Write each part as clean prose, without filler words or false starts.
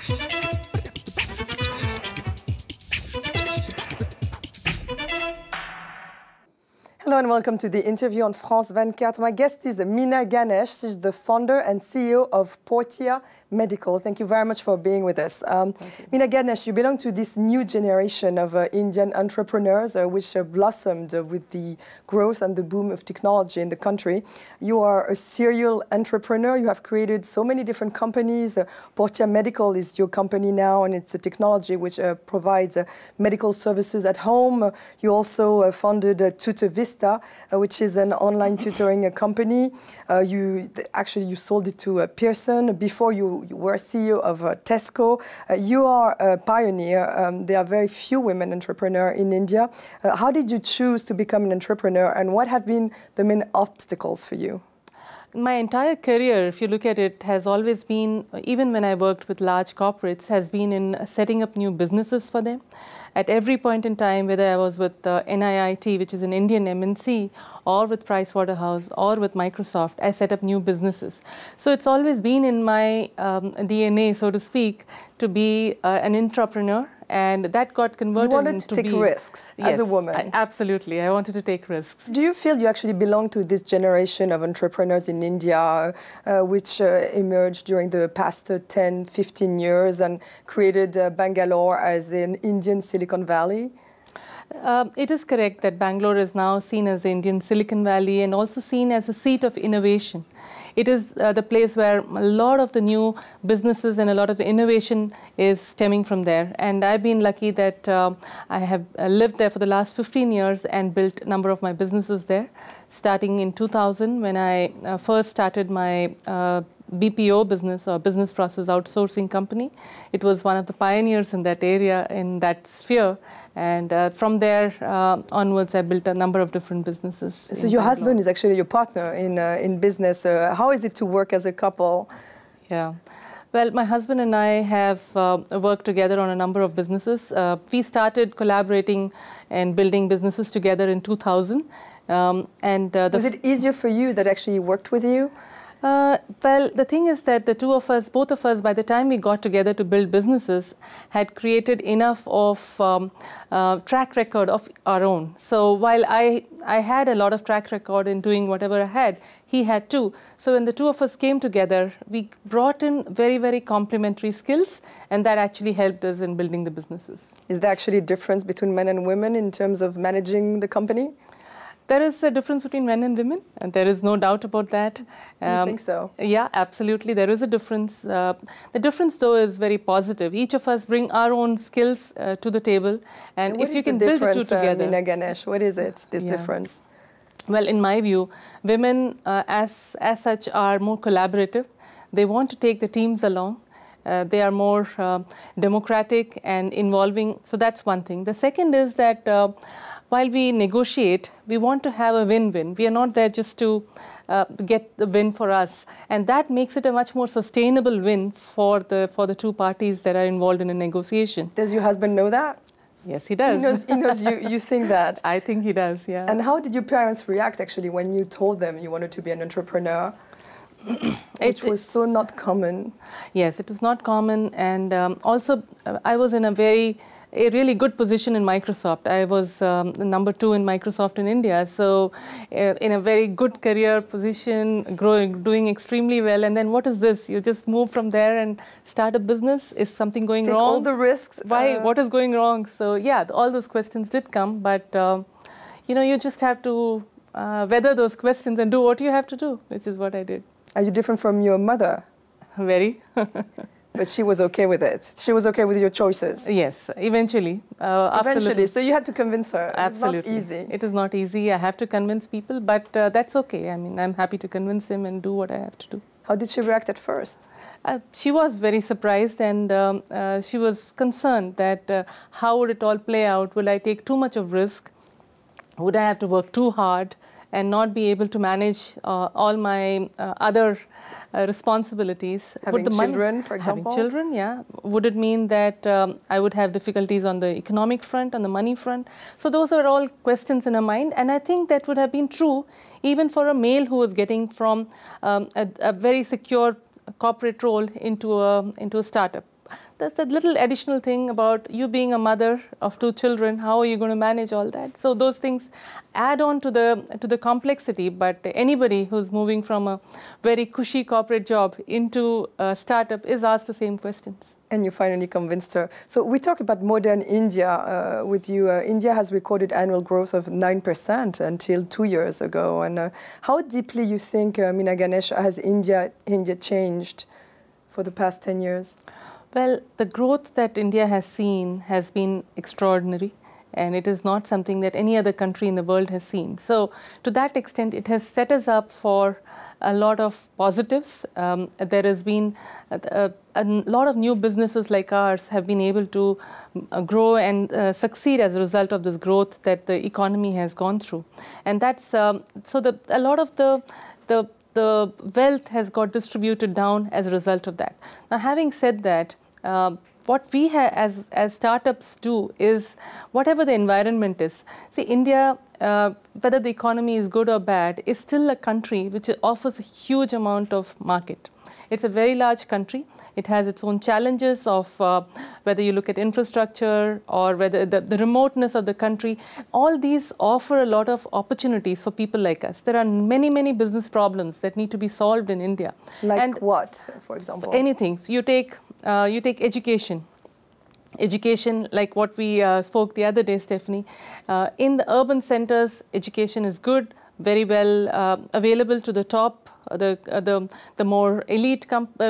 Hello and welcome to the interview on France 24. My guest is Meena Ganesh. She's the founder and CEO of Portea Medical. Thank you very much for being with us. Meena Ganesh, you belong to this new generation of Indian entrepreneurs which blossomed with the growth and the boom of technology in the country. You are a serial entrepreneur. You have created so many different companies. Portea Medical is your company now, and it's a technology which provides medical services at home. You also founded Tutor Vista, which is an online tutoring company. You sold it to Pearson. Before you were CEO of Tesco. You are a pioneer. There are very few women entrepreneurs in India. How did you choose to become an entrepreneur, and what have been the main obstacles for you? My entire career, if you look at it, has always been, even when I worked with large corporates, has been in setting up new businesses for them. At every point in time, whether I was with NIIT, which is an Indian MNC, or with Pricewaterhouse, or with Microsoft, I set up new businesses. So it's always been in my DNA, so to speak, to be an entrepreneur. And that got converted into You wanted to take risks as a woman. Absolutely. I wanted to take risks. Do you feel you actually belong to this generation of entrepreneurs in India, which emerged during the past 10, 15 years and created Bangalore as an Indian Silicon Valley? It is correct that Bangalore is now seen as the Indian Silicon Valley and also seen as a seat of innovation. It is the place where a lot of the new businesses and a lot of the innovation is stemming from there. And I've been lucky that I have lived there for the last 15 years and built a number of my businesses there. Starting in 2000, when I first started my BPO business, or business process outsourcing company. It was one of the pioneers in that area, in that sphere. And from there onwards, I built a number of different businesses. So your husband is actually your partner in business. How is it to work as a couple? Yeah. Well, my husband and I have worked together on a number of businesses. We started collaborating and building businesses together in 2000. Was it easier for you that actually worked with you? Well, the thing is that the two of us, both of us, by the time we got together to build businesses, had created enough of track record of our own. So while I had a lot of track record in doing whatever I had, he had too. So when the two of us came together, we brought in very, very complementary skills, and that actually helped us in building the businesses. Is there actually a difference between men and women in terms of managing the company? There is a difference between men and women, and there is no doubt about that. You think so? Yeah, absolutely. There is a difference. The difference, though, is very positive. Each of us bring our own skills to the table, and if you can build the two together. Meena Ganesh, what is it, this difference? Well, in my view, women as such are more collaborative. They want to take the teams along. They are more democratic and involving. So that's one thing. The second is that while we negotiate, we want to have a win-win. We are not there just to get the win for us. And that makes it a much more sustainable win for the two parties that are involved in a negotiation. Does your husband know that? Yes, he does. He knows you think that? I think he does, yeah. And how did your parents react, actually, when you told them you wanted to be an entrepreneur? Which was so not common. Yes, it was not common. And also, I was in a really good position in Microsoft. I was number 2 in Microsoft in India. So in a very good career position, doing extremely well. And then what is this? You just move from there and start a business? Is something going wrong? Take all the risks. Why? What is going wrong? So yeah, all those questions did come. But you just have to weather those questions and do what you have to do, which is what I did. Are you different from your mother? Very. But she was okay with it. She was okay with your choices. Yes, eventually. Eventually, so you had to convince her. Absolutely. It's not easy. It is not easy. I have to convince people, but that's okay. I mean, I'm happy to convince him and do what I have to do. How did she react at first? She was very surprised, and she was concerned that how would it all play out? Will I take too much of risk? Would I have to work too hard and not be able to manage all my other responsibilities? Having children, for example? Having children, yeah. Would it mean that I would have difficulties on the economic front, on the money front? So those are all questions in her mind, and I think that would have been true even for a male who was getting from a very secure corporate role into a startup. that's the little additional thing about you being a mother of 2 children. How are you going to manage all that? So those things add on to the complexity. But anybody who's moving from a very cushy corporate job into a startup is asked the same questions. And you finally convinced her. So we talk about modern India with you. India has recorded annual growth of 9% until 2 years ago. And how deeply you think, Meena Ganesh, has India changed for the past 10 years? Well, the growth that India has seen has been extraordinary. And it is not something that any other country in the world has seen. So to that extent, it has set us up for a lot of positives. There has been a lot of new businesses like ours have been able to grow and succeed as a result of this growth that the economy has gone through. And that's a lot of the wealth has got distributed down as a result of that. Now, having said that, what we as startups do is whatever the environment is. See, India, whether the economy is good or bad, is still a country which offers a huge amount of market. It's a very large country. It has its own challenges of whether you look at infrastructure or whether the remoteness of the country. All these offer a lot of opportunities for people like us. There are many, many business problems that need to be solved in India. Like what, for example? Anything. So you take education. Education, like what we spoke the other day, Stephanie. In the urban centers, education is good, very well available to the top, the more elite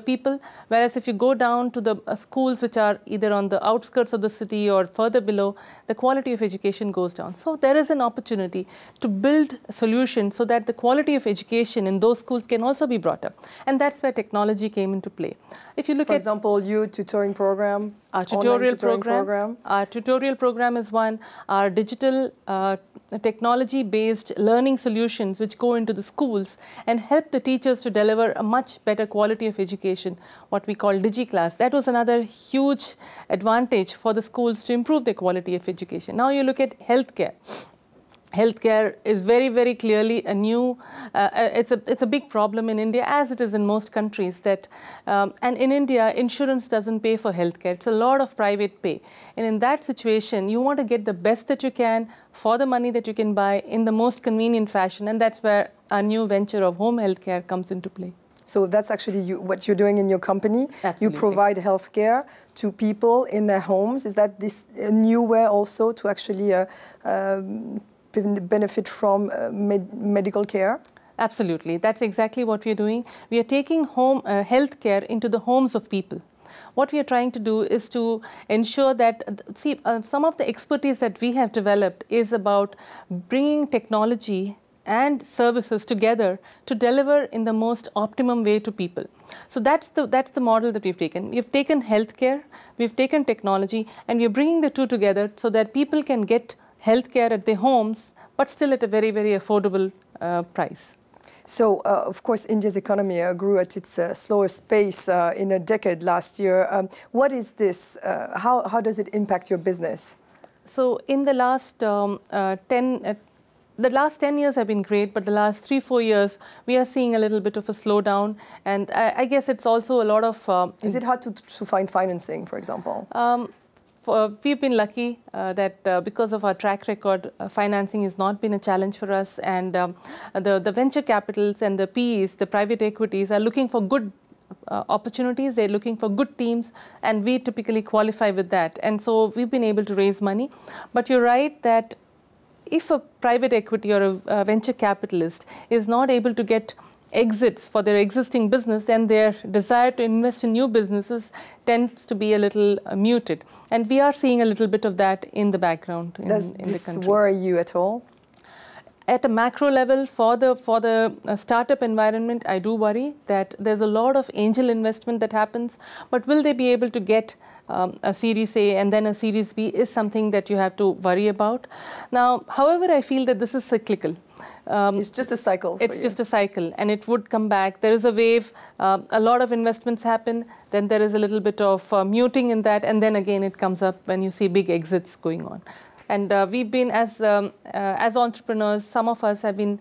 people. Whereas if you go down to the schools which are either on the outskirts of the city or further below, the quality of education goes down. So there is an opportunity to build a solution so that the quality of education in those schools can also be brought up. And that's where technology came into play. If you look for example, your tutoring program, our tutorial program. Our tutorial program is one. Our digital technology-based learning solutions which go into the schools and help the teachers to deliver a much better quality of education, what we call DigiClass. That was another huge advantage for the schools to improve the quality of education. Now you look at healthcare. Healthcare is very, very clearly a new, it's a big problem in India, as it is in most countries. That and in India, insurance doesn't pay for healthcare. It's a lot of private pay. And in that situation, you want to get the best that you can for the money that you can buy in the most convenient fashion. And that's where our new venture of home healthcare comes into play. So that's actually what you're doing in your company. Absolutely. You provide healthcare to people in their homes. Is that this a new way also to actually benefit from medical care? Absolutely. That's exactly what we are doing. We are taking home health care into the homes of people. What we are trying to do is to ensure that, some of the expertise that we have developed is about bringing technology and services together to deliver in the most optimum way to people. So that's the model that we've taken. We've taken healthcare, we've taken technology, and we're bringing the two together so that people can get healthcare at their homes, but still at a very, very affordable price. So, of course, India's economy grew at its slowest pace in a decade last year. What is this? How does it impact your business? So, in the last 10 years have been great, but the last 3-4 years, we are seeing a little bit of a slowdown. And I guess it's also a lot of... Is it hard to find financing, for example? We've been lucky that because of our track record, financing has not been a challenge for us. And the venture capitals and the PEs, the private equities, are looking for good opportunities. They're looking for good teams, and we typically qualify with that. And so we've been able to raise money. But you're right that if a private equity or a venture capitalist is not able to get exits for their existing business, then their desire to invest in new businesses tends to be a little muted. And we are seeing a little bit of that in the background in the country. Does this worry you at all? At a macro level, for the startup environment, I do worry that there's a lot of angel investment that happens, but will they be able to get a Series A and then a Series B is something that you have to worry about. Now, however, I feel that this is cyclical. It's just a cycle for you. It's just a cycle, and it would come back. There is a wave, a lot of investments happen, then there is a little bit of muting in that, and then again it comes up when you see big exits going on. And we've been, as entrepreneurs, some of us have been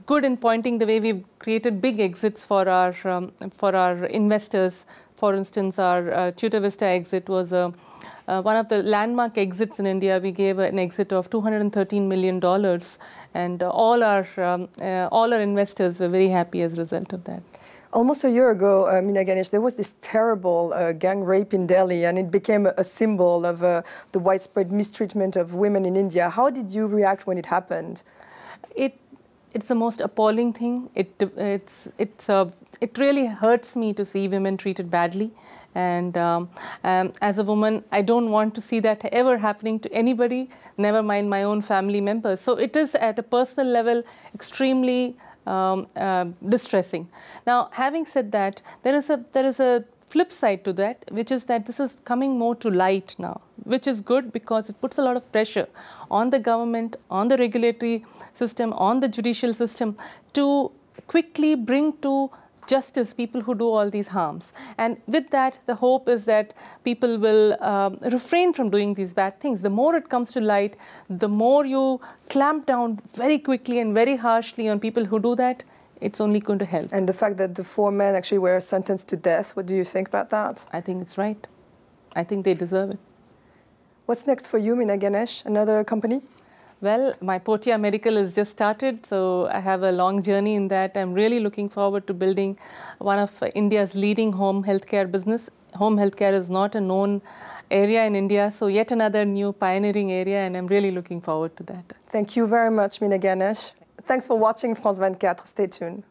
good in pointing the way. We've created big exits for our investors For instance, our Chutta Vista exit was one of the landmark exits in India. We gave an exit of $213 million, and all our investors were very happy as a result of that. Almost a year ago, Meena Ganesh, there was this terrible gang rape in Delhi, and it became a symbol of the widespread mistreatment of women in India. How did you react when it happened? It's the most appalling thing. It really hurts me to see women treated badly. And as a woman, I don't want to see that ever happening to anybody, never mind my own family members. So it is at a personal level extremely distressing. Now, having said that, there is a flip side to that, which is that this is coming more to light now, which is good because it puts a lot of pressure on the government, on the regulatory system, on the judicial system to quickly bring to justice people who do all these harms. And with that, the hope is that people will refrain from doing these bad things. The more it comes to light, the more you clamp down very quickly and very harshly on people who do that, it's only going to help. And the fact that the 4 men actually were sentenced to death, what do you think about that? I think it's right. I think they deserve it. What's next for you, Meena Ganesh? Another company? Well, my Portea Medical has just started, so I have a long journey in that. I'm really looking forward to building one of India's leading home healthcare business. Home healthcare is not a known area in India, so yet another new pioneering area, and I'm really looking forward to that. Thank you very much, Meena Ganesh. Thanks for watching France 24. Stay tuned.